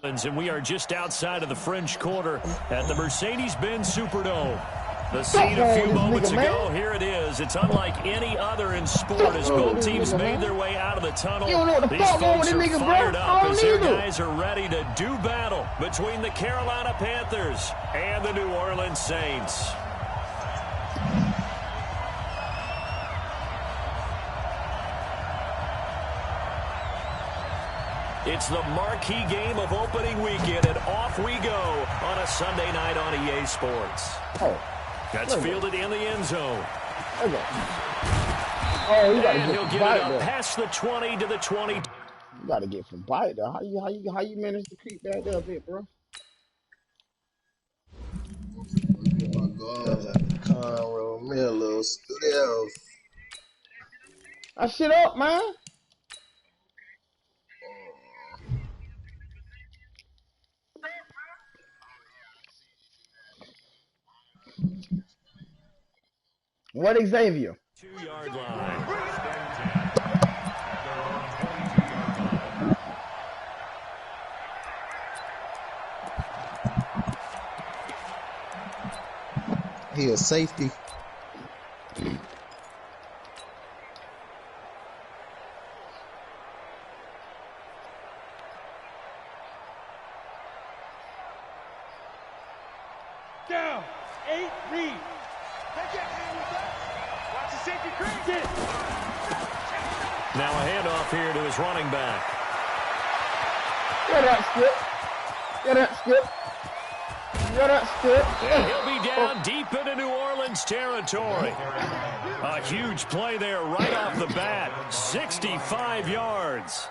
And we are just outside of the French Quarter at the Mercedes-Benz Superdome. The scene a few moments ago, here it is. It's unlike any other in sport as both teams made their way out of the tunnel. These folks are fired up as their guys are ready to do battle between the Carolina Panthers and the New Orleans Saints. It's the marquee game of opening weekend, and off we go on a Sunday night on EA Sports. That's fielded in the end zone. And he'll get it up past the 20 to the 20. You gotta get some bite though. How you manage to creep back there a bit, bro? Oh my God, Conroe Miller Studios. That shit up, man. What Xavier? 2-yard line. He a safety. Down. 8 read. Now a handoff here to his running back. Get up, Skip. Get up, Skip. Get up, Skip. And he'll be down deep into New Orleans territory. A huge play there right off the bat. 65 yards.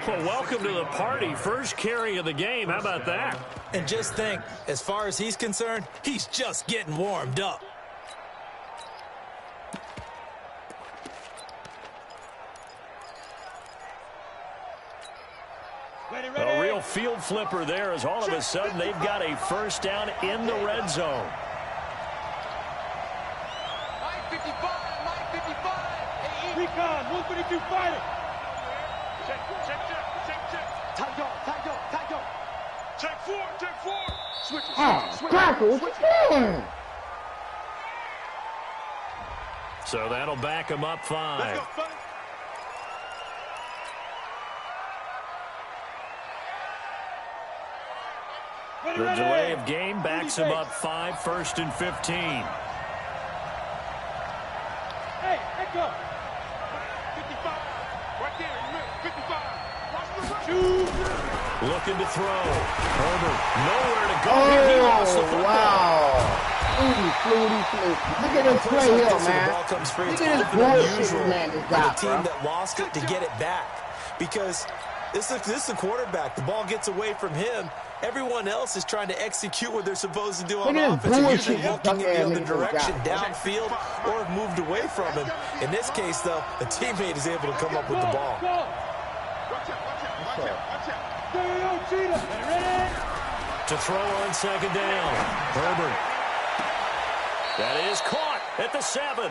Well, welcome to the party. First carry of the game. How about that? And just think, as far as he's concerned, he's just getting warmed up. A real field flipper there as all of a sudden they've got a first down in the red zone. 955. Recon, 152 fighting. Check. Tight go. Check 4. Switch. Crackle, what you doing? So that'll back him up 5. Let's go, son. The delay of game backs him up 5, 1st and 15. Hey, let go. 55. Right there, 55. Watch the run. Looking to throw. Herbert, nowhere to go. He lost the football. Wow. Flutie. Look at this play here, man. The ball comes free. Look It's at often this unusual bullshit, man, this for guy, the team bro. that lost it to get it back. Because this is the quarterback. The ball gets away from him. Everyone else is trying to execute what they're supposed to do on offense. They're usually looking in the other direction, downfield, or have moved away from him. In this case, though, a teammate is able to come up with the ball. To throw on second down. Herbert. That is caught at the 7.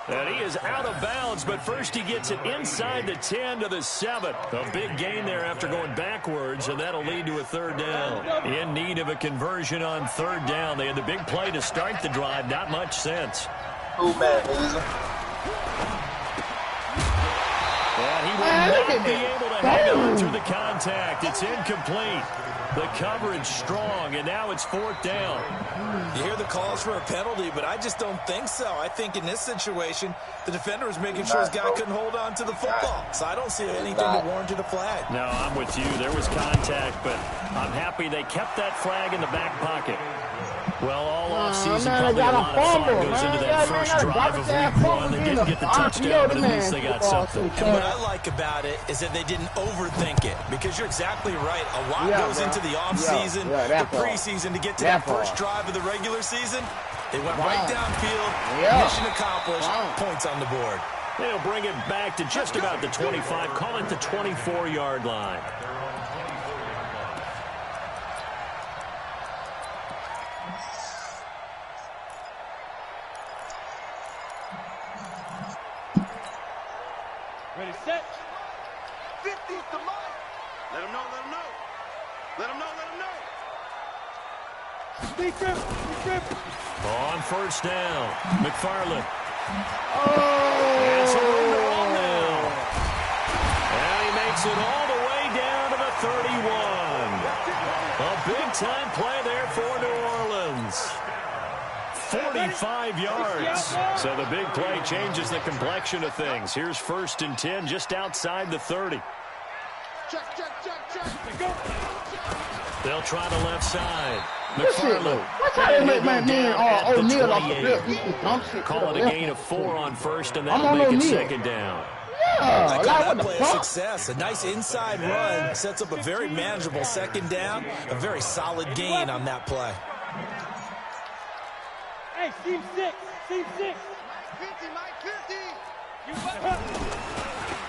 And he is out of bounds, but first he gets it inside the 10 to the 7. A big gain there after going backwards, and that'll lead to a third down. In need of a conversion on third down. They had the big play to start the drive. Not much sense. Who man, Easy? And he will not be able to hang on to the contact. It's incomplete. The coverage strong, and now it's 4th down. You hear the calls for a penalty, but I just don't think so. I think in this situation, the defender was making sure his guy couldn't hold on to the football. So I don't see anything that warranted a flag. No, I'm with you. There was contact, but I'm happy they kept that flag in the back pocket. Well, all offseason, probably a lot of thought goes into that first drive of week 1. They didn't get the touchdown, but at least they got something. And what I like about it is that they didn't overthink it, because you're exactly right. A lot goes into the offseason, the preseason to get to that first drive of the regular season. They went right downfield, mission accomplished, points on the board. They'll bring it back to just about the 25, call it the 24-yard line. Ready, set. 50's the mark. Let him know. Let him know, let him know. On first down, McFarland. Oh! It's a run to run now. And he makes it all the way down to the 31. A big-time play there for New Orleans. 45 yards. So the big play changes the complexion of things. Here's 1st and 10 just outside the 30. Check. They'll try the left side. Good shit, though. Watch how they make my man O'Neal off the field. He just dump shit. Call it a gain of 4 on first, and I'm that'll on make it O'Neal. 2nd down. Yeah, I like, call what that the play a fuck? success. A nice inside run sets up a very manageable 2nd down. A very solid gain on that play. Hey, team 6. 50, Mike, 50.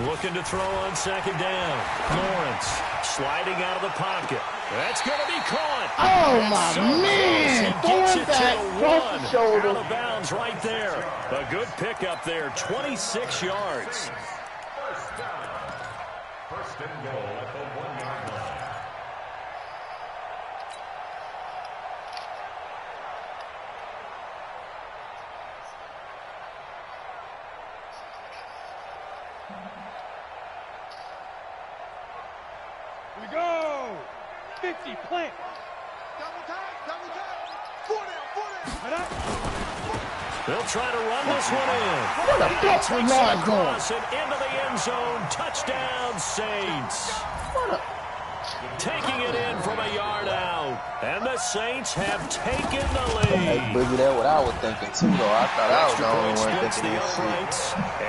Looking to throw on 2nd down. Lawrence sliding out of the pocket. That's going to be caught. Oh, And my so man. close. He gets Throwing it back to the across one. the shoulder. Out of bounds right there. A good pickup there. 26 yards. First and goal at the 1-yard line. Here we go. 50, plant. Double time. 4 down. They'll try to run this one in. What the fuck Takes was it Lawrence doing? across and into the end zone. Touchdown, Saints. Taking it in from a yard out. And the Saints have taken the lead. Boogie, that's what I was thinking too, though. I thought I was the Extra only point one splits thinking the that shit. uprights.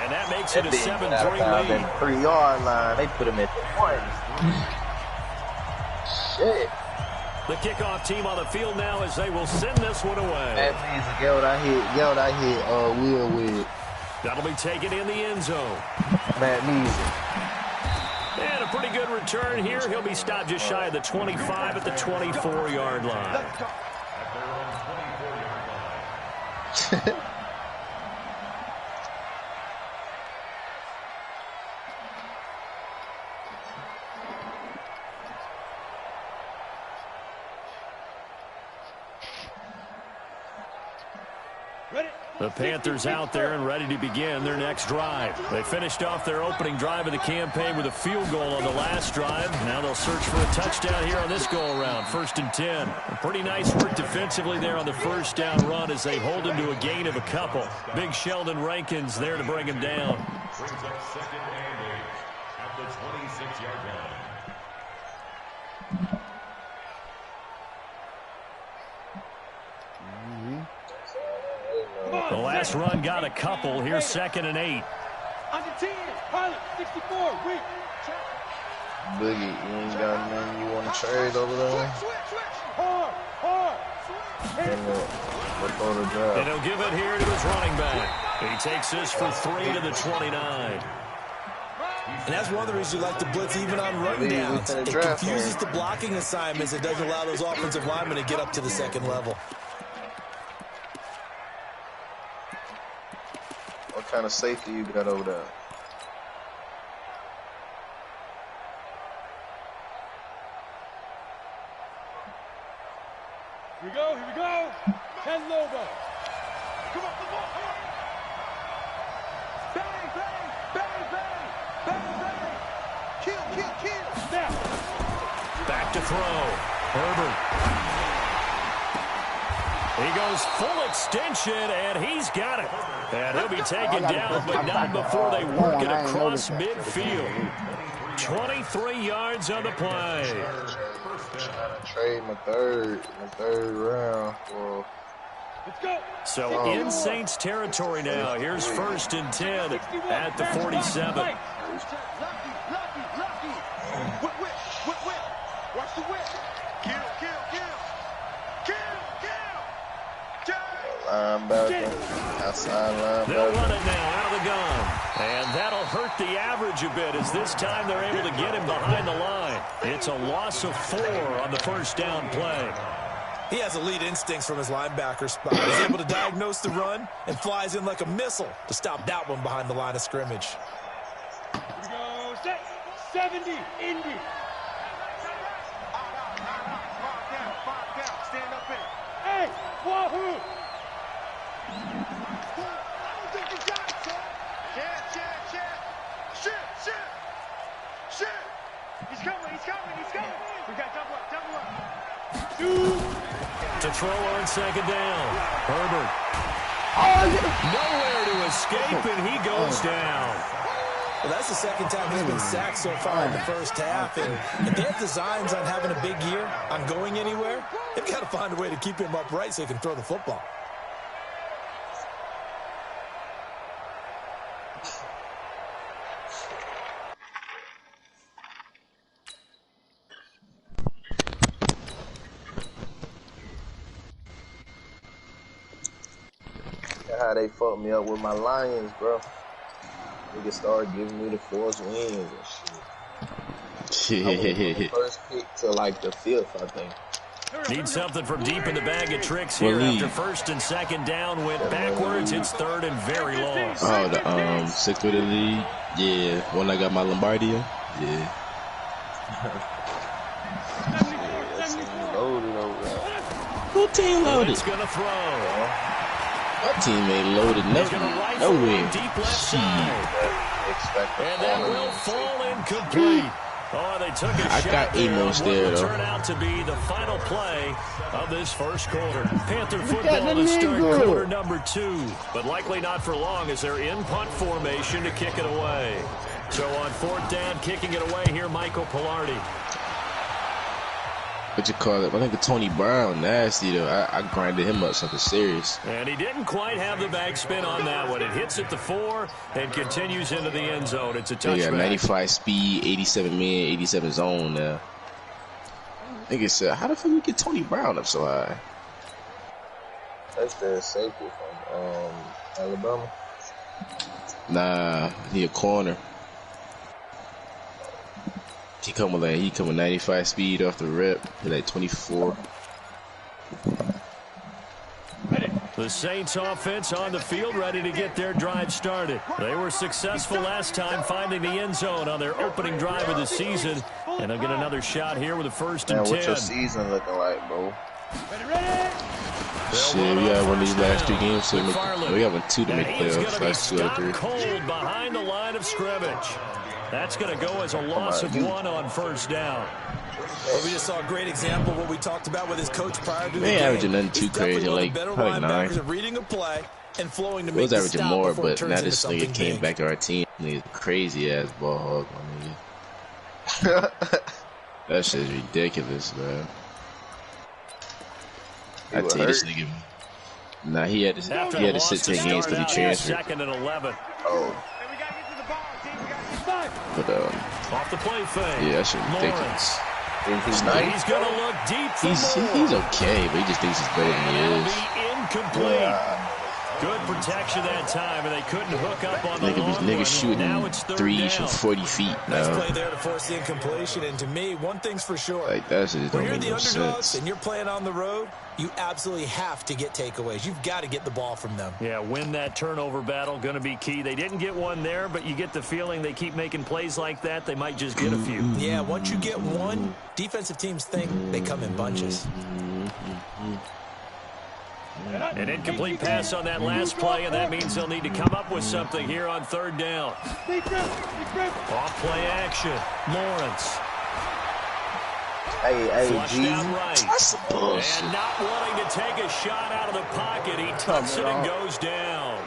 And that makes it a 7-3 That lead. 3-yard line, they put him at the 1. Shit. The kickoff team on the field now as they will send this one away. That means get what I hit Will with. That'll be taken in the end zone. Matt Neeson. And a pretty good return here. He'll be stopped just shy of the 25 at the 24-yard line. The Panthers out there and ready to begin their next drive. They finished off their opening drive of the campaign with a field goal on the last drive. Now they'll search for a touchdown here on this go-around. 1st and 10. A pretty nice work defensively there on the first down run as they hold him to a gain of a couple. Big Sheldon Rankins there to bring him down. Brings up 2nd and 8 at the 26-yard line. The last run got a couple. Here's 2nd and 8. Under 10. Pilot, 64. Wait. Boogie, you ain't got nothing you want to trade over there? Hard. Before the drive. And he'll give it here to his running back. He takes this for 3 to the 29. And that's one of the reasons you like to blitz even on run downs. It confuses the blocking assignments. It doesn't allow those offensive linemen to get up to the 2nd level. What kind of safety you got over there? Here we go. Ken Lobo. Come on. Bang. Kill. Snap. Back to throw. Herbert. He goes full extension, and he's got it. And he'll be taken down, but not before they work it across midfield. 23 yards on the play. Trade my third round for. Let's go. So in Saints territory now. Here's 1st and 10 at the 47. Lucky. Whip. Watch the whip. Kill. Linebacker, outside They'll run linebacker. it now out of the gun. And that'll hurt the average a bit as this time they're able to get him behind the line. It's a loss of 4 on the first down play. He has elite instincts from his linebacker spot. He's able to diagnose the run and flies in like a missile to stop that one behind the line of scrimmage. Here we go. Set. 70. Indy. To throw on second down. Herbert. Nowhere to escape, and he goes down. Well, that's the second time he's been sacked so far in the first half. And if they have designs on having a big year, on going anywhere, they've got to find a way to keep him upright so he can throw the football. How they fucked me up with my Lions, bro. Niggas started giving me the force wins and shit. I went from the first pick to like the 5th, I think. Need something from deep in the bag of tricks here. After first and second down went backwards. It's third and very long. Oh, the 6th with the league. Yeah, when I got my Lombardia. Yeah. Loaded over there. Who team loaded? It's gonna throw. My team ain't loaded nowhere. Deep left side. And that will fall incomplete. Oh, they took a shot. I got Amos there, though. Turn out to be the final play of this first quarter. Panther football to start quarter number 2, but likely not for long as they're in punt formation to kick it away. So on 4th down, kicking it away here, Michael Pilardi. What you call it? I think Tony Brown nasty though. I grinded him up something serious. And he didn't quite have the backspin on that one. It hits at the 4 and continues into the end zone. It's a touchback. Yeah, 95 speed, 87 man, 87 zone now. Nigga said, how the fuck we get Tony Brown up so high? That's the safety from Alabama. Nah, he a corner. He coming 95 speed off the rip. He like 24. The Saints offense on the field, ready to get their drive started. They were successful last time finding the end zone on their opening drive of the season. And they'll get another shot here with a 1st and 10. What's your season looking like, bro? Shit, we got one of these last 2 games to make. We have 2 to make playoffs. Last 2 out of 3. Cold behind the line of scrimmage. That's going to go as a loss of 1 on 1st down. Well, we just saw a great example of what we talked about with his coach prior to the they game. averaging nothing too crazy, like probably 9. Reading a play and flowing to it make was averaging more, but now this nigga came big. back to our team. He's crazy ass ball hog, my nigga. That shit's ridiculous, man. I tell you, this nigga. Nah, he had to sit 10 games because he transferred. 2nd and 11. Oh. But off the play fake. Yeah, that shit ridiculous. He's nice. He's going to look deep. He's okay, but he just thinks he's better than he is. Incomplete. Good protection that time, and they couldn't hook up on the long Nigga shooting now it's 3s from 40 feet. Nice play there to force the incompletion, and to me, one thing's for sure. Like, that shit don't make no sense. And you're playing on the road, you absolutely have to get takeaways. You've got to get the ball from them. Yeah, win that turnover battle, going to be key. They didn't get one there, but you get the feeling they keep making plays like that, they might just get a few. Yeah, once you get one, defensive teams think they come in bunches. An incomplete pass on that last play, and that means they'll need to come up with something here on 3rd down. Off play action. Lawrence. Hey, flushed G. out right. That's bullshit. And not wanting to take a shot out of the pocket, he tucks it and goes down.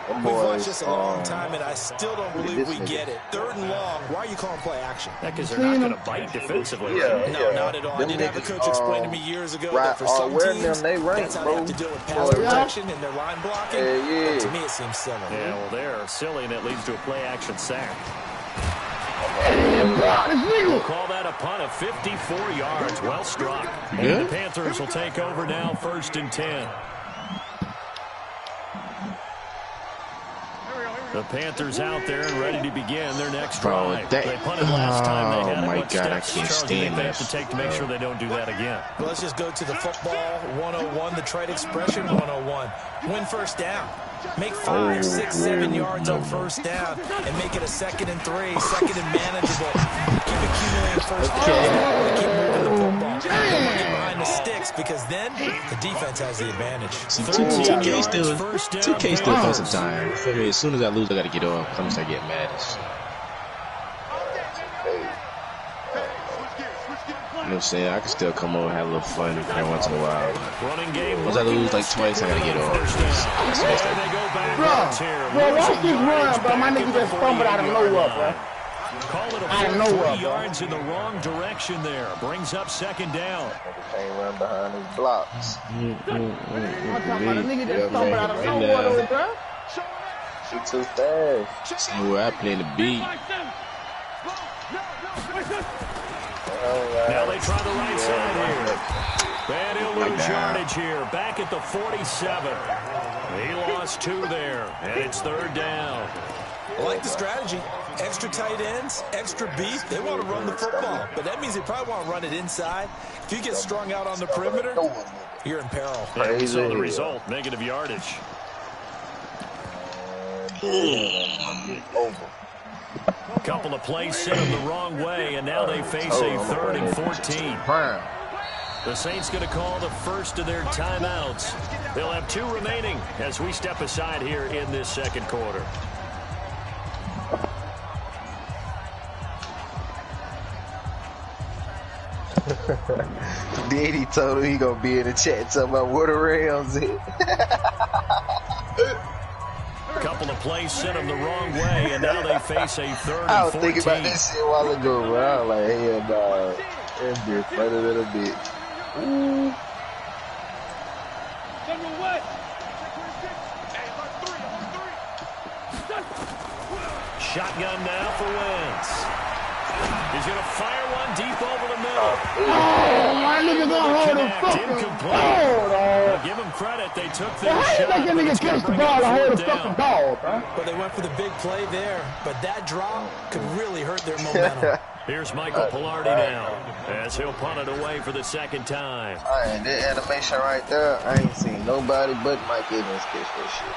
We've watched this a long time, and I still don't believe we get it. 3rd and long, why are you calling play action? Because they're not going to bite defensively. Yeah, No, not at all. I did have a coach explain to me years ago that for some teams, they rank, that's how they have to deal with pass protection and their line blocking. Yeah. To me, it seems silly. Yeah, well, they're silly, and it leads to a play-action sack. We'll call that a punt of 54 yards. Well struck. And the Panthers will take over now, 1st and 10. The Panthers out there and ready to begin their next drive. They punted last time they had it. Oh, my What God, I steps can't Charles, stand they have this. to take to make sure they don't do that again? Well, let's just go to the football 101, the trade expression 101. Win 1st down. Make 5, 6, 7 yards on 1st down and make it a 2nd and 3, 2nd and manageable. Keep accumulating 1st down. Keep moving the football. Don't want to get behind the sticks because then the defense has the advantage. See, 2K still comes some time. As soon as I lose, I got to get off. I'm going to start getting mad. know what I'm saying? I can still come over and have a little fun every once in a while. Running game. Once I lose like twice, I gotta get off. Bro, watch this run, bro. My nigga just fumbled out of nowhere, bro. Call it a 3 yards in the wrong direction there. Brings up second down. Can't run behind his blocks. I'm talking about a nigga just fumbled out of nowhere, bro. She too fast. See where I play the beat. Now they try the right side here. And he'll lose yardage here. Back at the 47. He lost 2 there. And it's third down. I like the strategy. Extra tight ends, extra beef. They want to run the football, but that means they probably want to run it inside. If you get strung out on the perimeter, you're in peril. Yeah, we saw the result, negative yardage. Couple of plays sent them the wrong way, and now they face a 3rd and 14. The Saints going to call the first of their timeouts. They'll have 2 remaining as we step aside here in this second quarter. Daddy told him he gonna be in the chat talking about where the Rams is. Couple of plays sent them the wrong way, and now they face a 3rd and 14. I was thinking about this shit a while ago, bro. I was like, hell nah. That'd be funny little bitch. Ooh. Shotgun now for Wentz. He's going to fire one deep over the middle. Oh, my nigga gonna hold the fucking ball, dog. Give him credit. They took their How you shot. make that nigga catch the ball and hold the fucking ball, bro? But they went for the big play there. But that drop could really hurt their momentum. Here's Michael Pilardi now as he'll punt it away for the second time. All right, that animation right there, I ain't seen nobody but Mike Evans catch that shit.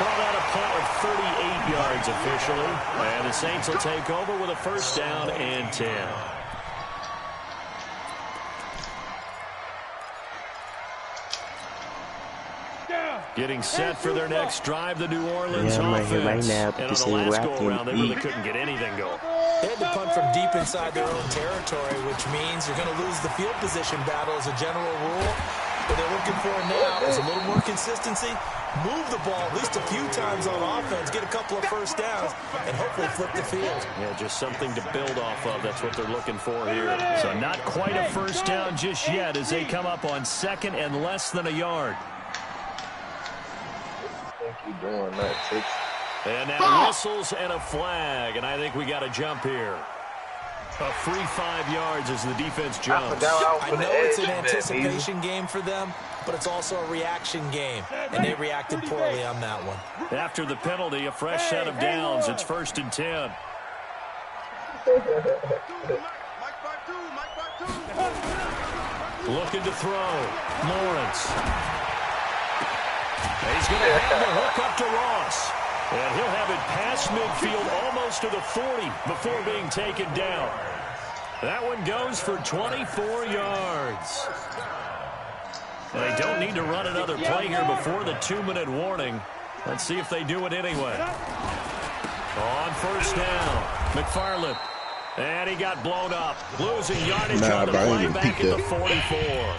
Call that a punt of 38 yards officially. And the Saints will take over with a first down and 10. Getting set for their next drive, the New Orleans offense. Right now, and on the last go-around, they really couldn't get anything going. They had to punt from deep inside their own territory, which means you're going to lose the field position battle as a general rule. What they're looking for now is a little more consistency. Move the ball at least a few times on offense, get a couple of first downs, and hopefully flip the field. Yeah, just something to build off of. That's what they're looking for here. So not quite a first down just yet as they come up on 2nd and less than a yard. Doing that, too. And now whistles and a flag, and I think we got a jump here. A free 5 yards as the defense jumps. I know it's an anticipation game for them, but it's also a reaction game, and they reacted poorly on that one. After the penalty, a fresh set of downs. It's 1st and 10. Looking to throw. Lawrence. He's going to have the hook up to Ross. And he'll have it past midfield almost to the 40 before being taken down. That one goes for 24 yards. And they don't need to run another play here before the 2-minute warning. Let's see if they do it anyway. On first down, McFarland. And he got blown up. Losing yardage on the play back at the 44.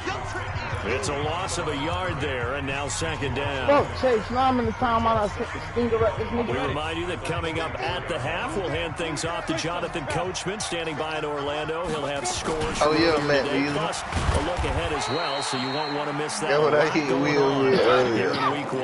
It's a loss of a yard there, and now 2nd down. Fuck, Chase, now I'm in the timeout. I took the stinger at this nigga. We remind you that coming up at the half, we'll hand things off to Jonathan Coachman, standing by in Orlando. He'll have scores. Oh, yeah, man. Plus, a look ahead as well, so you won't want to miss that. Yeah, what I hit Will with here in week 1.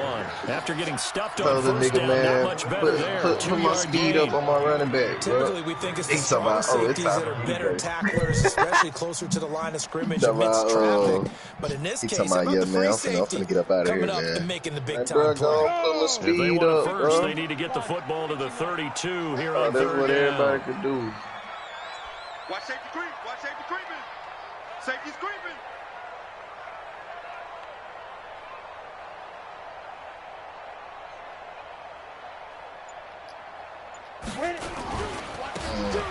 After getting stuffed on first down, not much better there. Put my speed up on my running back. Typically, we think it's the strong safeties that are better tacklers, especially closer to the line of scrimmage amidst traffic. But in this case, about the free safety get up out of coming here, up man. and making the big That time bro, play. put my If they speed want up, first, bro. they need to get the football to the 32 here on That's 3rd what down. everybody can do. Watch safety creep. Watch safety creeping. Safety's creeping.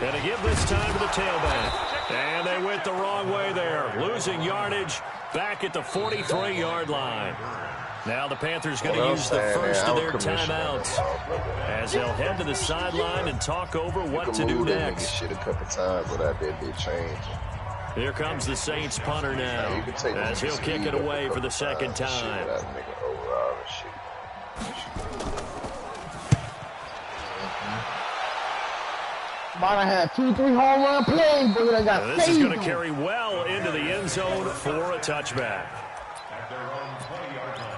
And to give this time to the tailback. And they went the wrong way there. Losing yardage back at the 43-yard line. Now the Panthers going to use the first of their timeouts as they'll head to the sideline and talk over what to do next. Shit a couple times without that big change. Here comes the Saints punter now as he'll kick it away for the second time. Might have had 2-3 home run plays, but I got this is going to carry well into the end zone for a touchback. At their own 20-yard line.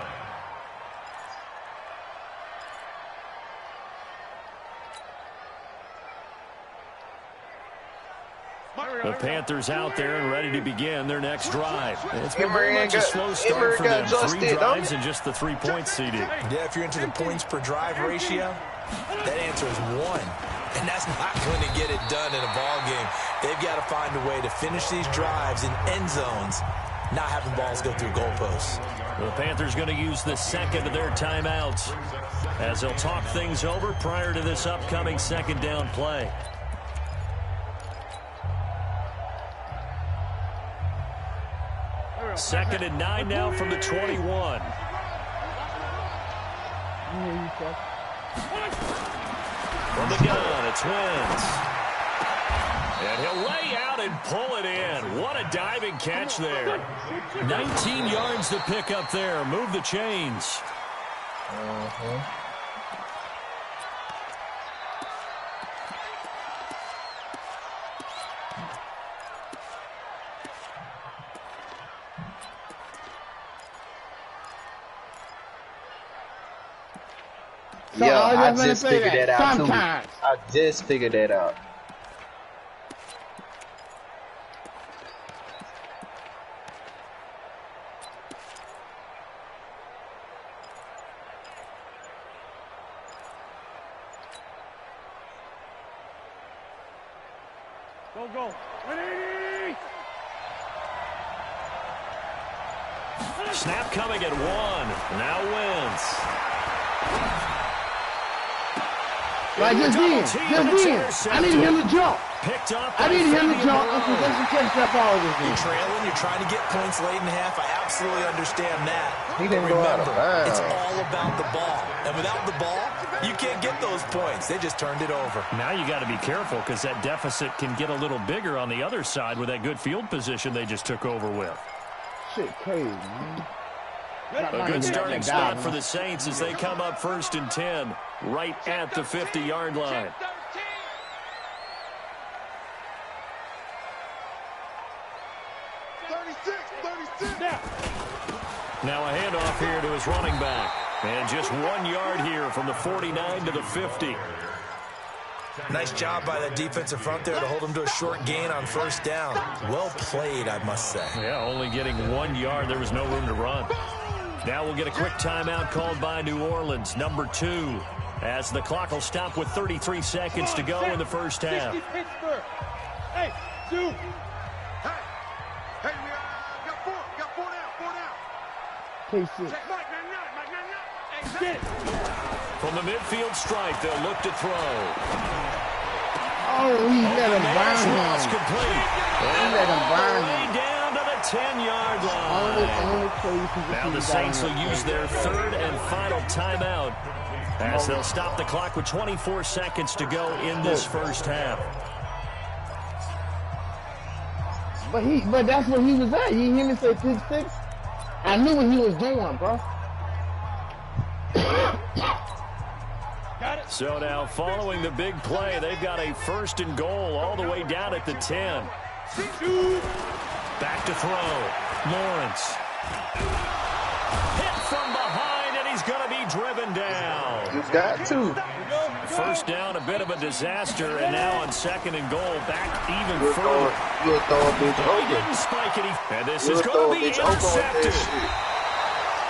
The Panthers out there and ready to begin their next drive. It's been very much a slow start for them. 3 drives and just the 3-point CD. Yeah, if you're into the points per drive ratio, that answer is 1. And that's not going to get it done in a ball game. They've got to find a way to finish these drives in end zones, not having balls go through goalposts. The Panthers going to use the second of their timeouts as they'll talk things over prior to this upcoming second down play. Second and 9 now from the 21. From the gun, it's Wentz. And he'll lay out and pull it in. What a diving catch there. 19 yards to pick up there. Move the chains. Yeah, I just figured that out too. I just figured that out. Go. 180! Snap coming at 1. Now Wentz. Like just then. I need him to jump. Picked up. I need him to jump. Let's catch that ball this You're trailing. You're trying to get points late in half. I absolutely understand that. He didn't go out of bounds. It's all about the ball. And without the ball, you can't get those points. They just turned it over. Now you got to be careful because that deficit can get a little bigger on the other side with that good field position they just took over with. Shit crazy, man. A good starting spot for the Saints as they come up 1st and 10 right at the 50-yard line. Now a handoff here to his running back. And just 1 yard here from the 49 to the 50. Nice job by that defensive front there to hold him to a short gain on 1st down. Well played, I must say. Yeah, only getting 1 yard. There was no room to run. Now we'll get a quick timeout called by New Orleans, number 2, as the clock will stop with 33 seconds to go in the first half. Hey, dude. Hey, we got 4 now. K6. Mike, Hey, From the midfield stripe, they'll look to throw. Oh, he let him burn Pass him. complete. He let him burn him. Down to the 10-yard line. Now the Saints will use their 3rd and final timeout as they'll stop the clock with 24 seconds to go in this first half. But that's where he was at. You hear me say 6-6? I knew what he was doing, bro. So now following the big play, they've got a 1st and goal all the way down at the 10. Back to throw. Lawrence. Hit from behind, and he's going to be driven down. You've got to. 1st down, a bit of a disaster, and now on 2nd and goal, back even further. You'll throw a bitch He over. didn't spike it, and this is going to be intercepted.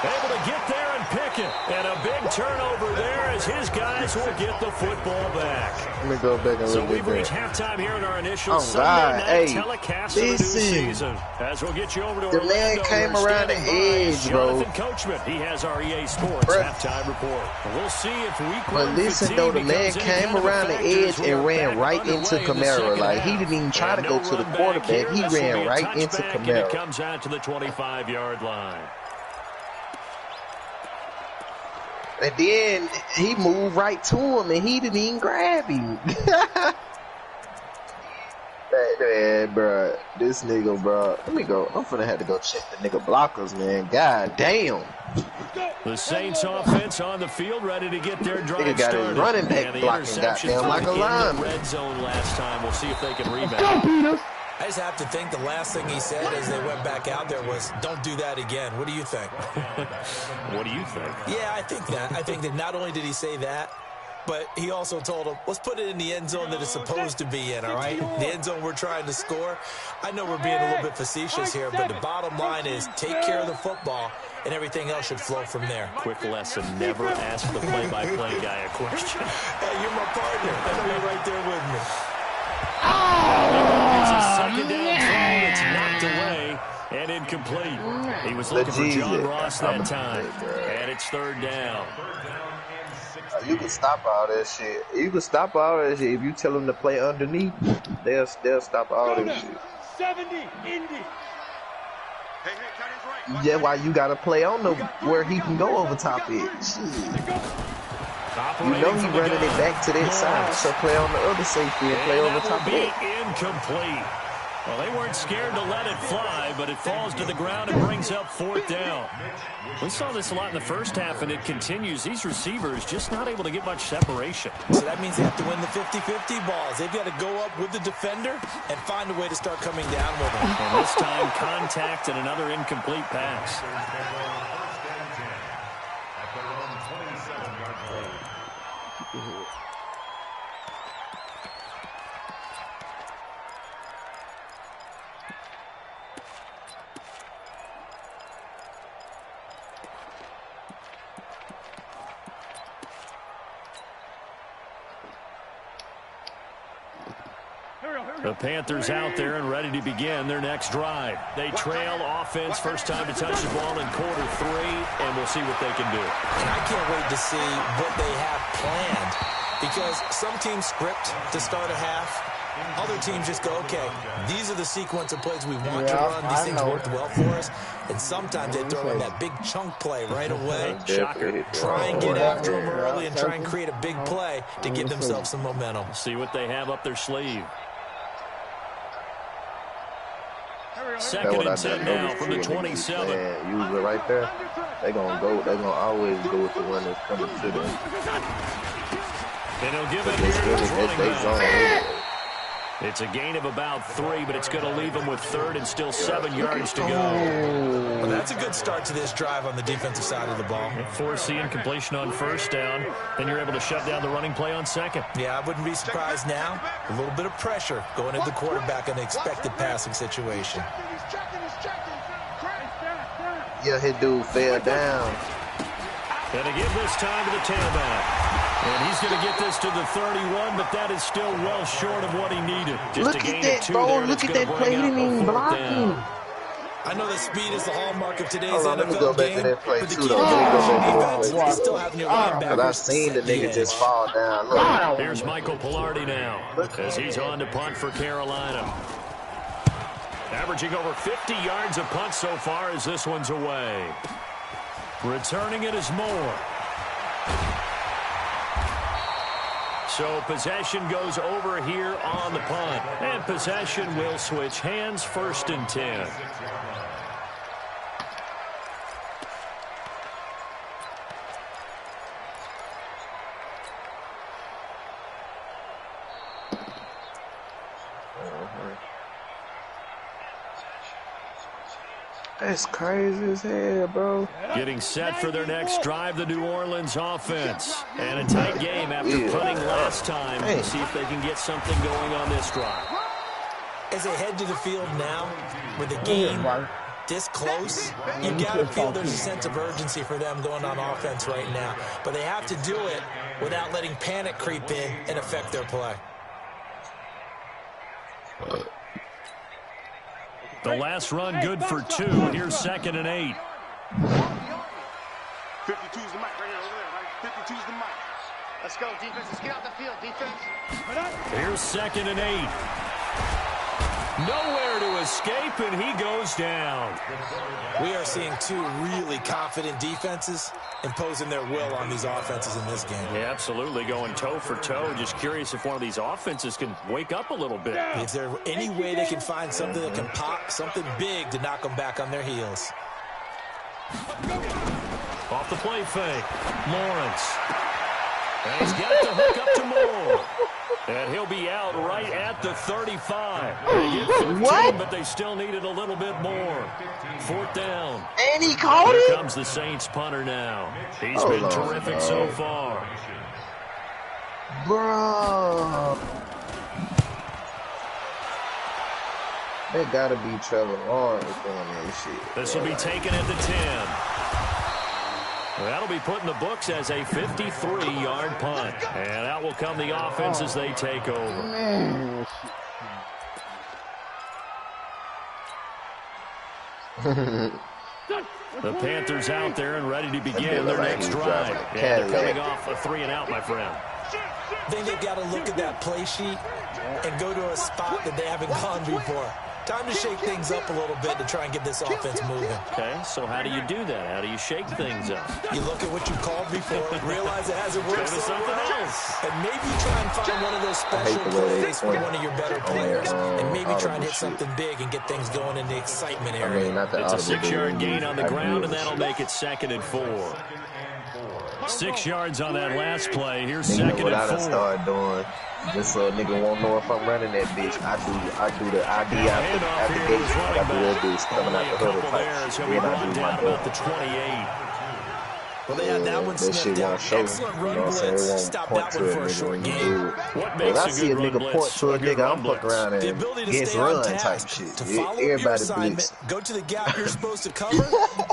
Able to get there and pick it. And a big turnover there as his guys will get the football back. Let me go back and So look we've at that. reached halftime here in our initial Oh, Sunday God. night Hey, telecast of the new listen. season. As we'll get you over to The man Orlando, came where around the standing by is edge, bro. Jonathan Coachman. He has our EA Sports Bruh. halftime report. We'll see if week But one listen, fatigue though, the man becomes any came kind of a around the factor edge as we and are ran back right into underway in the Kamara. second Like, he half. didn't even try to And go no to the run back quarterback. here. He This will be ran a right into touchback, and it Kamara. comes out to the 25-yard line. And then he moved right to him, and he didn't even grab him. Man, bro, this nigga, bro. Let me go. I'm finna have to go check the nigga blockers, man. God damn. The Saints offense on the field, ready to get their drive Nigga got started. his running back And the blocking interception goddamn like a in lineman. the red zone last time. We'll see if they can rebound. I just have to think the last thing he said as they went back out there was, don't do that again. What do you think? What do you think? Yeah, I think that. I think that not only did he say that, but he also told him, let's put it in the end zone that it's supposed to be in, all right? The end zone we're trying to score. I know we're being a little bit facetious here, but the bottom line is take care of the football, and everything else should flow from there. Quick lesson, never ask the play-by-play guy a question. Hey, you're my partner. I know you're right there with me. It's a second down try. It's knocked away and incomplete. He was looking for John Ross that time. And it's third down. You can stop all that shit. You can stop all that shit if you tell them to play underneath. They'll stop all that shit. 70, Indy. Yeah, why you gotta play on the where he can go over top it. Shit. You know he running it back to that side, so play on the other safety and play over top of it. Incomplete. Well, they weren't scared to let it fly, but it falls to the ground and brings up fourth down. We saw this a lot in the first half, and it continues. These receivers just not able to get much separation. So that means they have to win the 50-50 balls. They've got to go up with the defender and find a way to start coming down with them. And this time, contact and another incomplete pass. The Panthers out there and ready to begin their next drive. They trail offense, first time to touch the ball in quarter 3, and we'll see what they can do. And I can't wait to see what they have planned, because some teams script to start a half. Other teams just go, okay, these are the sequence of plays we want to run. These things worked well for us. And sometimes they throw in that big chunk play right away. Shocker. Try and get after them early and try and create a big play to give themselves some momentum. See what they have up their sleeve. Second and 10 now from the 27. Use it right there. They're gonna always go with the one that's coming to them. And he'll give it here to the running back. It's a gain of about 3, but it's going to leave them with third and still 7 yards to go. Well, that's a good start to this drive on the defensive side of the ball. Force the incompletion on first down. Then you're able to shut down the running play on second. Yeah, I wouldn't be surprised now. A little bit of pressure going into the quarterback in an expected passing situation. Yeah, his dude fell down. And to give this time to the tailback. And he's going to get this to the 31, but that is still well short of what he needed. Just Look at that, bro. Look at that play. He didn't even block him. I know that speed is the hallmark of today's Let me NFL go back game, to that play but the too, key though. defense is still having your linebackers. Because I seen the nigga just fall down. Look. Here's Michael Pilardi now as he's on to punt for Carolina. Averaging over 50 yards a punt so far as this one's away. Returning it is Moore. So possession goes over here on the punt. And possession will switch hands, first and 10. That's crazy as hell, bro. Getting set for their next drive, the New Orleans offense. And a tight game after punting last time. We'll see if they can get something going on this drive. As they head to the field now, with the game this close, you got to feel there's a sense of urgency for them going on offense right now. But they have to do it without letting panic creep in and affect their play. The last run good for 2. Here's second and 8. 52's the mic right here, over there, right? 52's the mic. Let's go, defense. Let's get out the field, defense. Here's second and 8. Nowhere to escape, and he goes down. We are seeing two really confident defenses imposing their will on these offenses in this game. Yeah, absolutely, going toe for toe. Just curious if one of these offenses can wake up a little bit. Is there any way they can find something that can pop, something big to knock them back on their heels? Off the play fake, Lawrence. And he's got to hook up to Moore. And he'll be out right at the 35. They get 15, what? But they still needed a little bit more. 4th down. And he caught Here it? comes the Saints punter now. He's been terrific so far. Bro. They gotta be Trevor Lawrence doing this shit. This will be taken at the 10. That'll be put in the books as a 53-yard punt. And out will come the offense as they take over. Man. The Panthers out there and ready to begin their next drive. And they're coming off a 3-and-out, my friend. I think they've got to look at that play sheet and go to a spot that they haven't gone before. Time to shake things up a little bit to try and get this offense moving. Okay, so how do you do that? How do you shake things up? You look at what you called before, realize it hasn't worked so something well, else. and maybe try and find one of those special plays for one of your better players, and maybe try and hit something big and get things going in the excitement area. It's a 6-yard gain on the ground, and that'll make it 2nd and 4. 6 yards on that last play. Here's 2nd What and 4. I start doing, just so a nigga won't know if I'm running that bitch. I do the ID out the gate. I do that bitch coming out the huddle type shit. Then I do my about the 28. Well, they had that one sniffed out. Excellent run blitz. Stopped that one for a short game. What When makes I a see a good run nigga point blitz? to a A good nigga, run I'm fucking blitz. around The and ability to gets stay on run type task, shit. to follow up your Everybody assignment, blitz. go to the gap you're supposed to cover,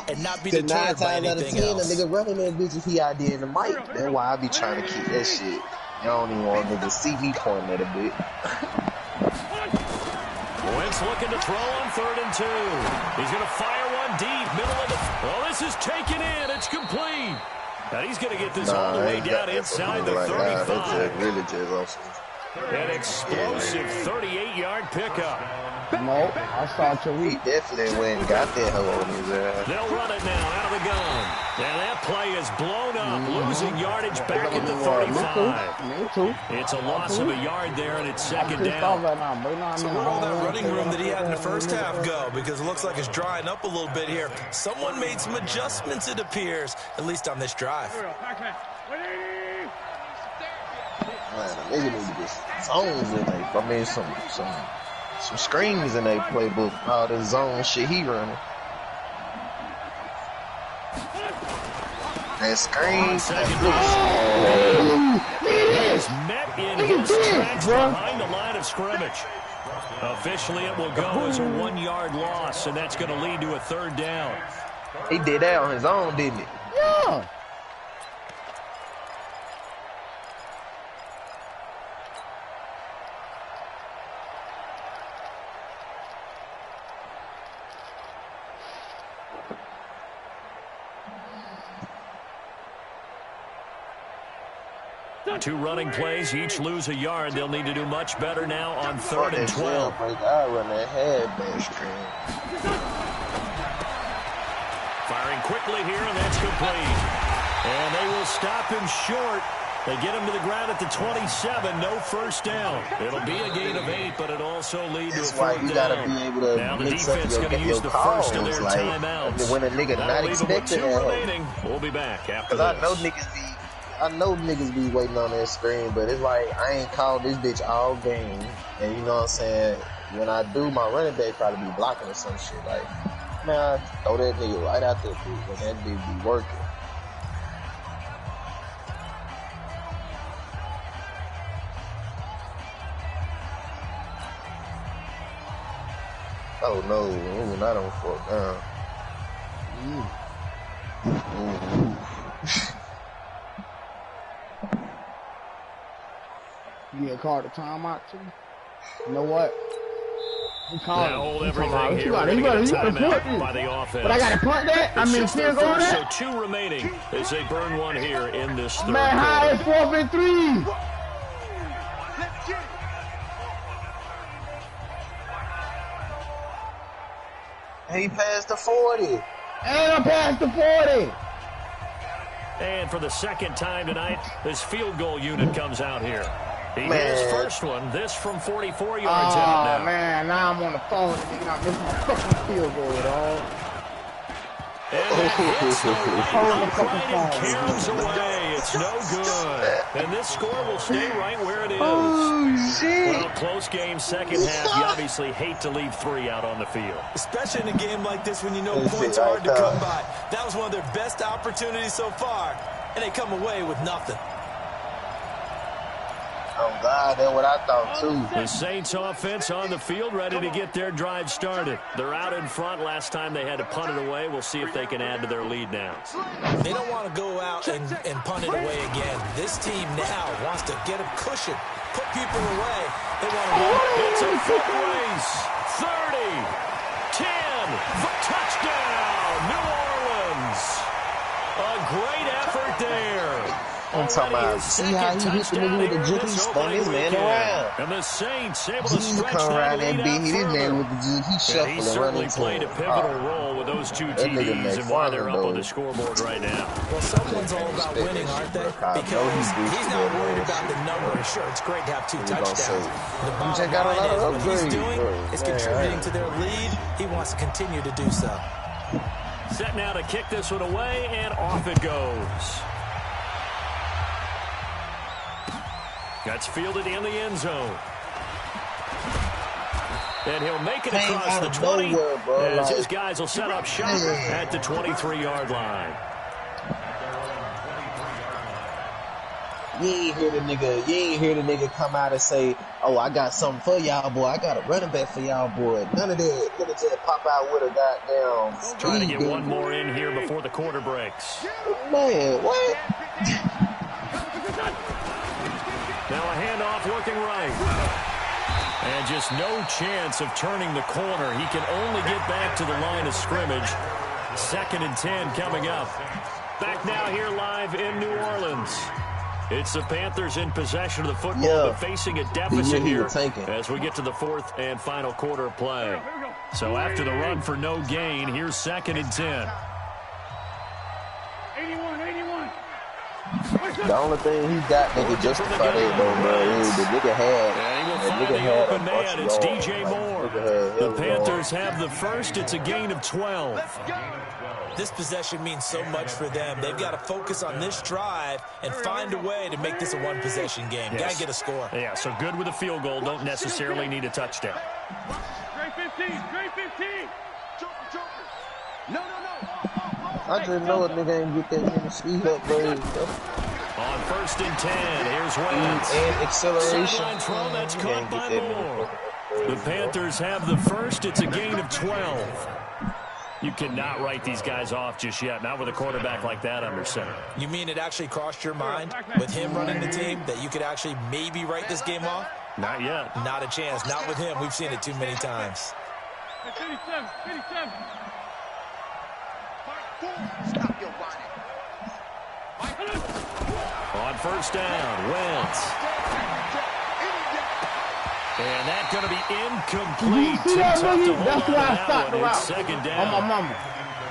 and not be The 9 deterred by times out of anything 10, else. the nigga running that bitch if he ID in the mic. That's why I be trying to keep that shit. I don't even want niggas to see me pointing at a bit. Wentz looking to throw on 3rd and 2. He's going to fire one deep, middle of the... Oh, this is taken in. It's complete. And he's going to get this all the way down inside the 35. That's really just awesome. An explosive 38-yard pickup. No, I saw He Tariq. definitely went and got that hoe on his ass. They'll run it now out of the gun. And that play is blown up, losing yardage back at the 35. Me too. It's a loss of a yard there, and it's 2nd Pissed off down. right now, but you know what I So mean? where'd all that running room that he had in the first half go? Because it looks like it's drying up a little bit here. Someone made some adjustments, it appears, at least on this drive. Man, the nigga need to get some zones in there. I mean, some screens in their playbook. All the zone shit he running. That screen. Is met in his tracks behind the line of scrimmage. Officially, it will go as a 1-yard loss, and that's going to lead to a 3rd down. He did that on his own, didn't he? Yeah. Two running plays, each lose a yard. They'll need to do much better now on 3rd and 12. I run that headband screen. Firing quickly here, and that's complete. And they will stop him short. They get him to the ground at the 27. No 1st down. It'll be a gain of 8, but it'll also lead to a 4th down. Be able to Now the mix up defense going to use your the calls, first of their like, timeouts. when a nigga That'll not leave them with expecting 2 that. remaining. We'll be back after Cause this. I know niggas be waiting on that screen, but it's like I ain't called this bitch all game, and you know what I'm saying. When I do, my running back probably be blocking or some shit. Like, man, I throw that nigga right out there, dude, when that bitch be working. Oh no, ooh, not on 4th down. Ooh. You get called a timeout too. You know what? He called Now hold him. everything here. You gotta punt this. By the offense. But I gotta punt that? I mean, It's field just goal their that? first, so 2 remaining as they burn one here in this 3rd Man, how quarter. is 4th and 3? He passed the 40. And I passed the 40. And for the second time tonight, this field goal unit comes out here. He hit his first one, this from 44 yards out now. Oh, man, now I'm on the phone and I missed my fucking field goal, dog. And that hits the right upright and caroms away. It's no good. And this score will stay right where it is. Oh, shit. Well, close game, second half. You obviously hate to leave 3 out on the field. Especially in a game like this when you know points are hard to come by. That was one of their best opportunities so far, and they come away with nothing. Oh, God, that's what I thought, too. The Saints offense on the field, ready to get their drive started. They're out in front. Last time they had to punt it away. We'll see if they can add to their lead now. They don't want to go out and punt it away again. This team now wants to get a cushion, put people away. They want to win. It's a foot race. 30, 10, touchdown, New Orleans. A great effort there. I'm talking about, see how he hit the nigga with the juke, he spun his man around. And the Saints able to He stretch come around that and lead beat his out man further. with the juke, he shuffled He and certainly run played a into pivotal him. role with those 2 That nigga TDs make and why fun they're of up on those. the scoreboard right now. Well, someone's all about winning, aren't they? Because he's not worried about the number. Sure, it's great to have 2 touchdowns. The bottom line is what he's doing is contributing to their lead. He wants to continue to do so. Set now to kick this one away, and off it goes. That's fielded in the end zone. And he'll make it across the 20 as his guys will set up shop at the 23-yard line. You ain't hear the nigga come out and say, oh, I got something for y'all, boy. I got a running back for y'all, boy. None of that. Nigga just pop out with a goddamn Trying to get one more in here before the quarter breaks. Man, what? Now a handoff working right. And just no chance of turning the corner. He can only get back to the line of scrimmage. 2nd and 10 coming up. Back now here live in New Orleans. It's the Panthers in possession of the football, but facing a deficit here as we get to the 4th and final quarter of play. So after the run for no gain, here's 2nd and 10. 81. The only thing he got that could justify that, though, bro, is the nigga had Open man, it's DJ Moore. The Panthers have the first. It's a gain of 12. This possession means so much for them. They've got to focus on this drive and find a way to make this a one-possession game. Yes. Got to get a score. Yeah, so good with a field goal. Don't necessarily need a touchdown. Straight 15. No. I just know a nigga ain't get that many speed up, bro. On 1st and 10, here's Wentz. And acceleration. Sideline throw, that's caught by Moore. The Panthers have the first. It's a gain of 12. You cannot write these guys off just yet, not with a quarterback like that under center. You mean it actually crossed your mind with him running the team that you could actually maybe write this game off? Not yet. Not a chance. Not with him. We've seen it too many times. 57. Stop your whining. On 1st down, Wentz. And that's going to be incomplete. See that, nigga? Tough That's to hold why on I to stopped that the one. It's route. 2nd On down. my mama.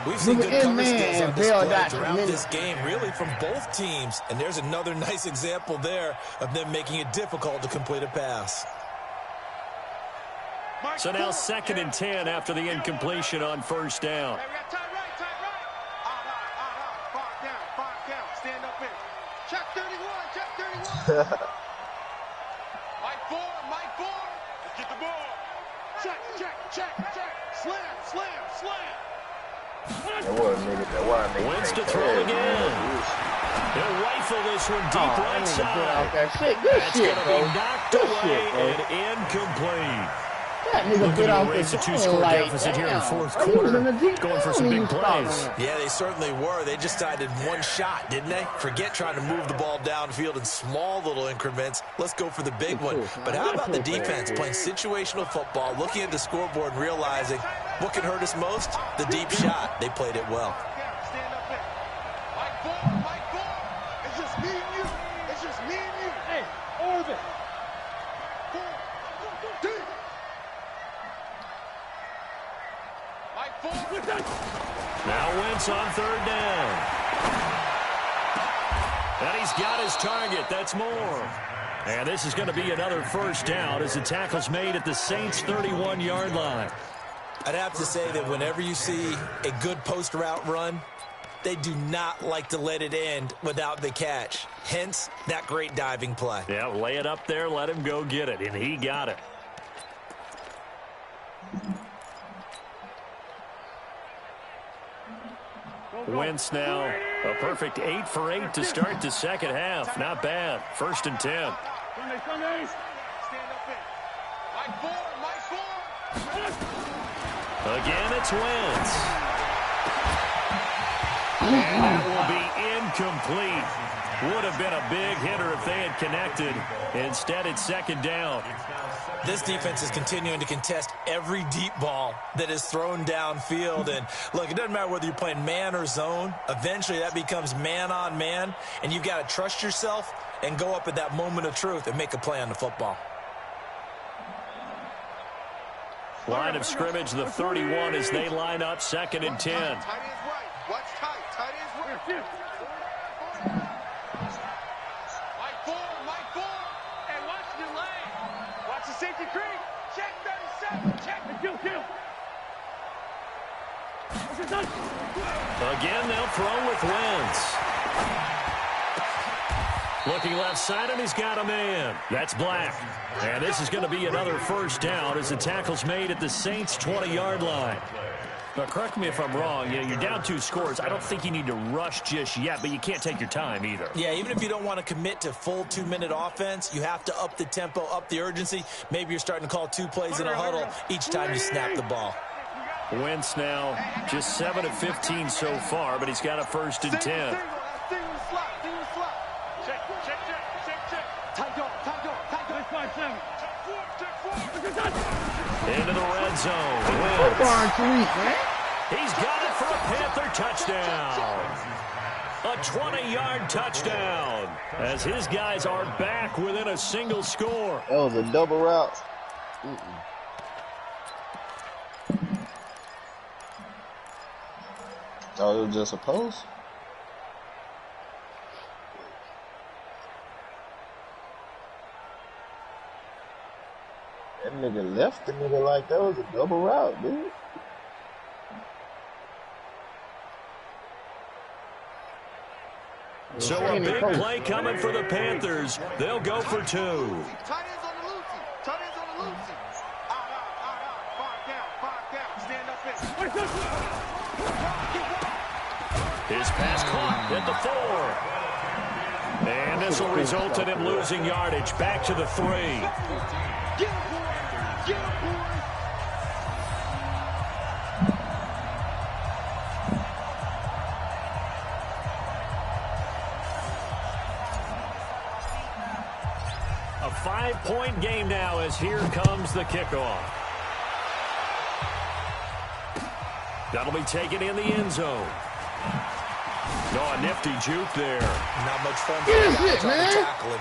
We've seen good cover skills on display that throughout minute. this game, really from both teams. And there's another nice example there of them making it difficult to complete a pass. So now 2nd and 10 after the incompletion on 1st down. Hey, we got time right. Five down. Stand up in. Check 31. Mike Ford. Let's get the ball. Check. Slam. That was a nigga. Wentz to throw again. He'll rifle this one deep right side. That shit. Good That's shit, going to bro. be knocked Good away shit, and incomplete. That nigga Looking bit to off erase the a 2-score deficit here in the 4th quarter. Going for some big plays. Yeah, they certainly were. They just decided one shot, didn't they? Forget trying to move the ball downfield in small little increments. Let's go for the big one. But how about the defense playing situational football, looking at the scoreboard and realizing what can hurt us most? The deep shot. They played it well. Stand up in. Mike Ford. It's just me and you. Hey, orbit. Deep. Mike Now Wentz on third down. And he's got his target. That's more. And this is going to be another first down as the tackle's made at the Saints' 31-yard line. I'd have to say that whenever you see a good post route run, they do not like to let it end without the catch. Hence, that great diving play. Yeah, lay it up there, let him go get it, and he got it. Wentz now a perfect 8 for 8 to start the second half. Not bad. 1st and 10. Stand up in. Mike 4, Mike 4. Again, it's Wentz. And that will be incomplete. Would have been a big hitter if they had connected. Instead, it's 2nd down. This defense is continuing to contest every deep ball that is thrown downfield. And, look, it doesn't matter whether you're playing man or zone. Eventually, that becomes man-on-man, and you've got to trust yourself and go up at that moment of truth and make a play on the football. Line of scrimmage, the 31 as they line up 2nd and 10. Tight ends right. Watch tight. Tight ends right. Mike 4, Mike 4. And watch the lane. Watch the safety creep. Check 37. Check the kill. Again, they'll throw with Wentz. Looking left side, and he's got a man. That's Black. And this is going to be another first down as the tackle's made at the Saints' 20-yard line. Now, correct me if I'm wrong. You know, you're down 2 scores. I don't think you need to rush just yet, but you can't take your time either. Yeah, even if you don't want to commit to full 2-minute offense, you have to up the tempo, up the urgency. Maybe you're starting to call 2 plays in a huddle each time you snap the ball. Wentz now just 7 of 15 so far, but he's got a 1st and 10. Into the red zone. He's got it for a Panther touchdown. A 20-yard touchdown as his guys are back within a single score. That was a double route. Oh, it was just a post? That nigga left the nigga like that was a double route, dude. So a big play coming for the Panthers. They'll go for 2. Tight ends on the loosey. Tight ends on the loosey. Out. 5 down. Stand up in. His pass caught at the 4. And this will result in him losing yardage. Back to the 3. Get him, boy. Get him, boy. A 5-point game now as here comes the kickoff. That'll be taken in the end zone. Oh, a nifty juke there. Not much fun for the guy trying to tackle him.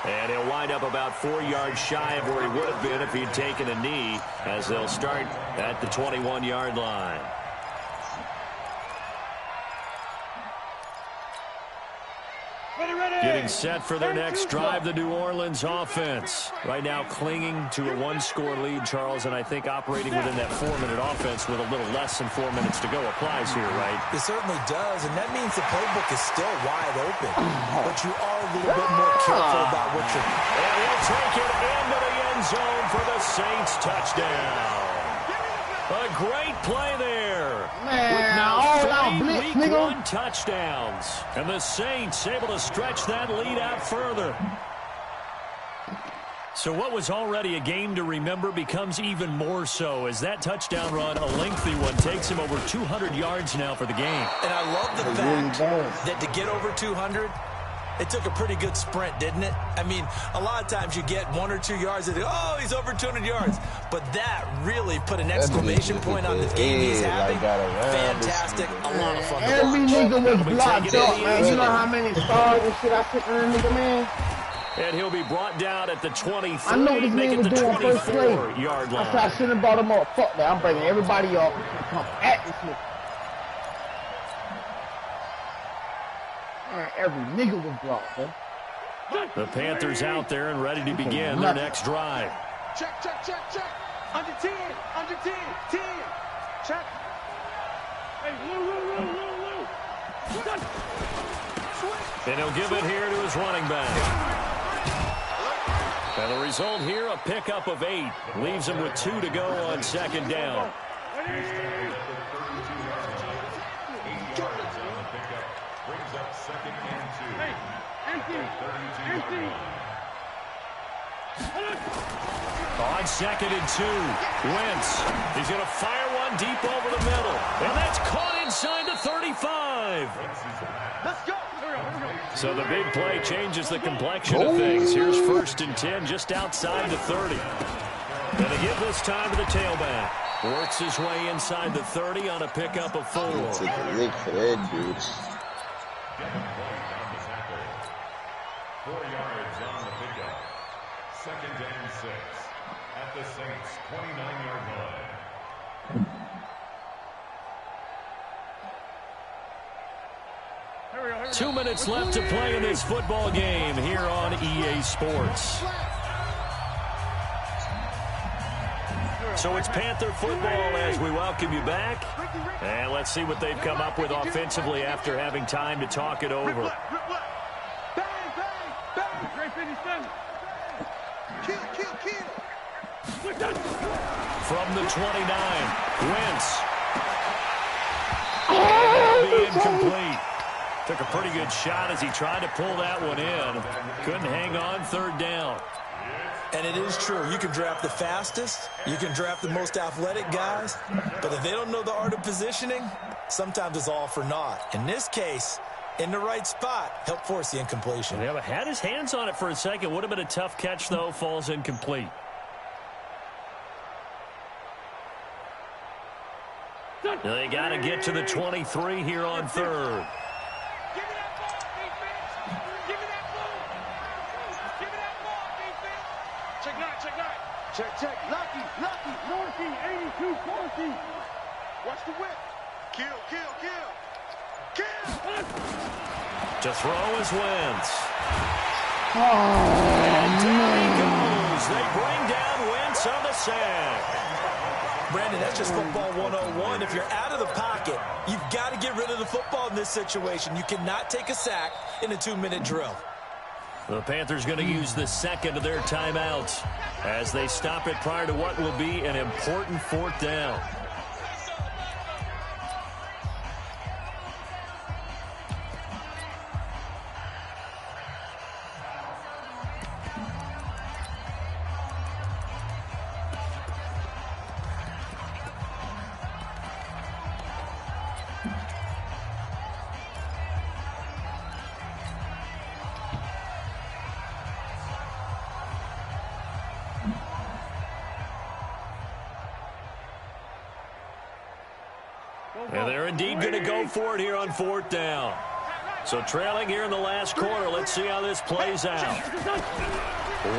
And he'll wind up about 4 yards shy of where he would have been if he'd taken a knee, as they'll start at the 21-yard line. Getting set for their next drive, the New Orleans offense. Right now clinging to a 1-score lead, Charles, and I think operating within that 4-minute offense with a little less than 4 minutes to go applies here, right? It certainly does, and that means the playbook is still wide open. But you are a little bit more careful about what you're... And he'll take it into the end zone for the Saints touchdown. A great play there. Man, with now all out 3 blitz, Week nigga. 1 touchdowns. And the Saints able to stretch that lead out further. So what was already a game to remember becomes even more so as that touchdown run, a lengthy one, takes him over 200 yards now for the game. And I love the fact that to get over 200, it took a pretty good sprint, didn't it? I mean, a lot of times you get 1 or 2 yards and oh, he's over 200 yards. But that really put an exclamation point on the game he's having. Fantastic, a lot of fun to Every watch. nigga was blocked up, man. You know how many stars and shit I took on that nigga, man? And he'll be brought down at the 23. I know what this man was doing first play. Yard line. I said I shouldn't have brought him up. Fuck that. I'm bringing everybody off. Come at this nigga. Man, every nigga was blocked, man. The Panthers out there and ready to begin their next drive. Check, check, check, check. Under 10, under 10, 10. Check. Hey, Lou. And he'll give it here to his running back. And the result here, a pickup of 8. Leaves him with 2 to go on second down. On second and 2, Wentz. He's going to fire one deep over the middle. And that's caught inside the 35. Let's go. So the big play changes the complexion of things. Here's 1st and 10 just outside the 30. And to give this time to the tailback. Works his way inside the 30 on a pickup of 4. Took a lick for that dude. 4 yards on the pickup. 2nd and 6 at the Saints' 29-yard line. Two minutes left to play in this football game here on EA Sports. So it's Panther football as we welcome you back. And let's see what they've come up with offensively after having time to talk it over. Bang, bang, bang. Great 57. Kill. From the 29, Wentz. That'll be incomplete. Took a pretty good shot as he tried to pull that one in. Couldn't hang on 3rd down. And it is true. You can draft the fastest. You can draft the most athletic guys. But if they don't know the art of positioning, sometimes it's all for naught. In this case, in the right spot, help force the incompletion. Yeah, but had his hands on it for a second. Would have been a tough catch, though. Falls incomplete. They got to get to the 23 here on 3rd. Check. Lucky. Morrissey, 82-40. Watch the whip. Kill. To throw is Wentz. And down he goes. They bring down Wentz on the sack. Brandon, that's just football 101. If you're out of the pocket, you've got to get rid of the football in this situation. You cannot take a sack in a 2-minute drill. The Panthers going to use the second of their timeouts as they stop it prior to what will be an important 4th down. And they're indeed going to go for it here on 4th down. So trailing here in the last quarter. Let's see how this plays out.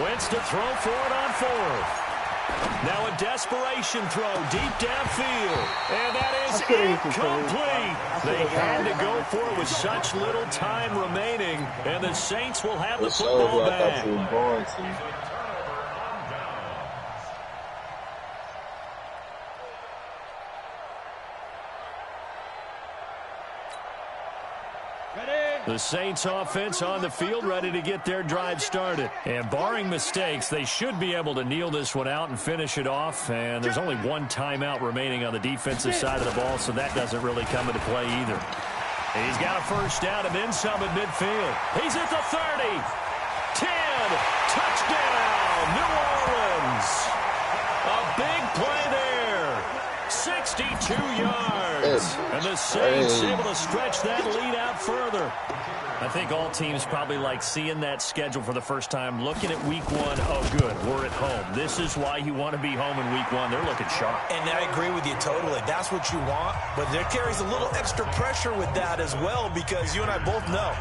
Wentz to throw for it on 4th. Now a desperation throw deep downfield. And that is incomplete. They had to go for it with such little time remaining. And the Saints will have the football back. The Saints offense on the field ready to get their drive started. And barring mistakes, they should be able to kneel this one out and finish it off. And there's only 1 timeout remaining on the defensive side of the ball, so that doesn't really come into play either. He's got a 1st down and then some at midfield. He's at the 30. 10. Touchdown, New Orleans. A big play there. 62 yards. And the Saints able to stretch that lead out further. I think all teams probably like seeing that schedule for the first time, looking at week 1. Oh, good, we're at home. This is why you want to be home in week 1. They're looking sharp. And I agree with you totally. That's what you want. But there carries a little extra pressure with that as well, because you and I both know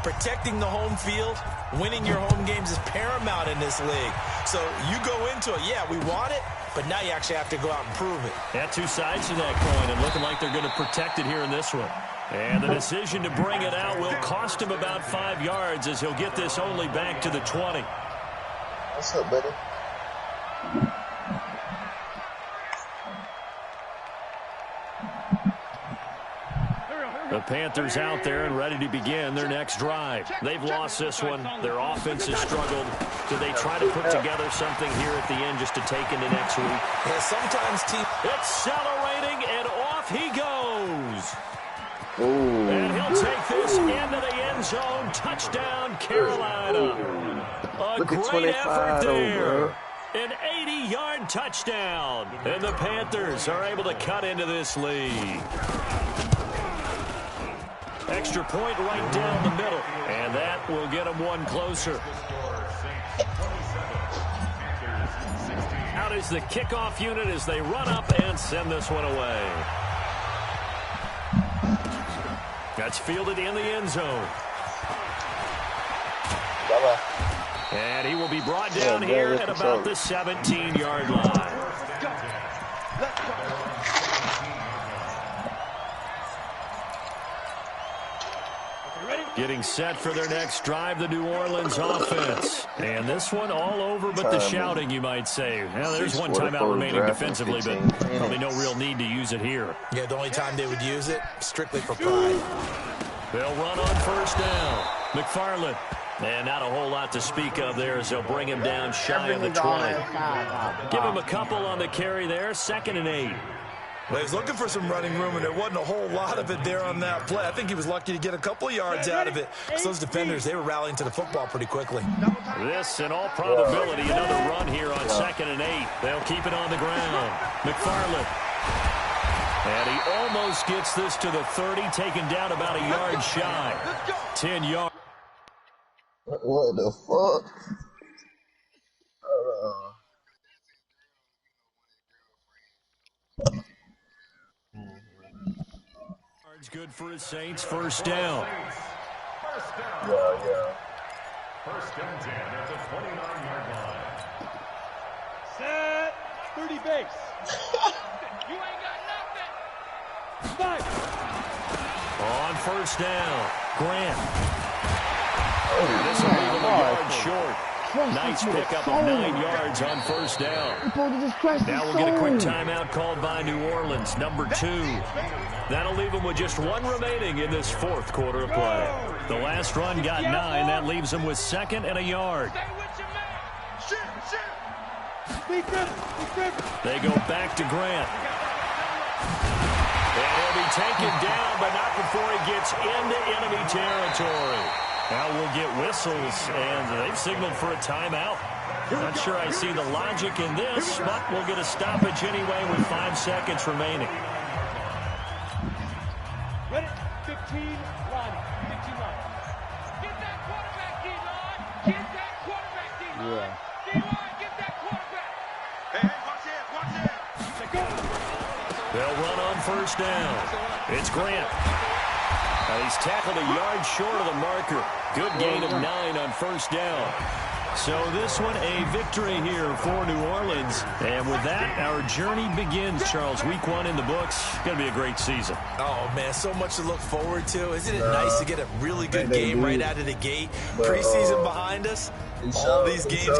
Protecting the home field, winning your home games is paramount in this league. So you go into it, yeah, we want it, but now you actually have to go out and prove it. Yeah, two sides to that coin, and looking like they're going to protect it here in this one. And the decision to bring it out will cost him about 5 yards as he'll get this only back to the 20. What's up, buddy? The Panthers out there and ready to begin their next drive. They've lost this one. Their offense has struggled. Do they try to put together something here at the end just to take into next week? Yeah, sometimes teams... Accelerating, and off he goes. Ooh. And he'll take this into the end zone. Touchdown, Carolina. A great effort there. An 80-yard touchdown. And the Panthers are able to cut into this lead. Extra point right down the middle. And that will get them one closer. Out is the kickoff unit as they run up and send this one away. That's fielded in the end zone. Bye-bye. And he will be brought down here at about the 17-yard line. Getting set for their next drive, the New Orleans offense. And this one all over but the shouting, you might say. Well, there's one timeout remaining defensively, but probably no real need to use it here. Yeah, the only time they would use it, strictly for pride. They'll run on first down. McFarland. And not a whole lot to speak of there as they'll bring him down shy of the 20. Give him a couple on the carry there, 2nd and 8. Well, he was looking for some running room, and there wasn't a whole lot of it there on that play. I think he was lucky to get a couple of yards out of it. So those defenders, they were rallying to the football pretty quickly. This, in all probability, another run here on 2nd and 8. They'll keep it on the ground. McFarland. And he almost gets this to the 30, taken down about a yard shy. 10 yards. What the fuck? Good for his Saints. First down. Yeah. First and 10 at the 29-yard line. Set. 30 base. You ain't got nothing. 5. On first down, Grant. This will leave him a yard short. Nice pickup of 9 yards on first down. Now we'll get a quick timeout called by New Orleans, number 2. That'll leave them with just 1 remaining in this 4th quarter of play. The last run got 9. That leaves them with 2nd and a yard. They go back to Grant. And he'll be taken down, but not before he gets into enemy territory. Now we'll get whistles, and they've signaled for a timeout. Not sure I see the logic in this, but we'll get a stoppage anyway with 5 seconds remaining. Ready? 15, line. 15 line. Get that quarterback, D-line. Get that quarterback, D-line. Yeah. D-line, get that quarterback. Hey, watch it, watch it. Let's go. They'll run on first down. It's Grant. He's tackled a yard short of the marker. Good gain of 9 on first down. So this one a victory here for New Orleans. And with that, our journey begins, Charles. Week 1 in the books. Going to be a great season. Oh, man, so much to look forward to. Isn't it nice to get a really good game right out of the gate? Preseason behind us. All these games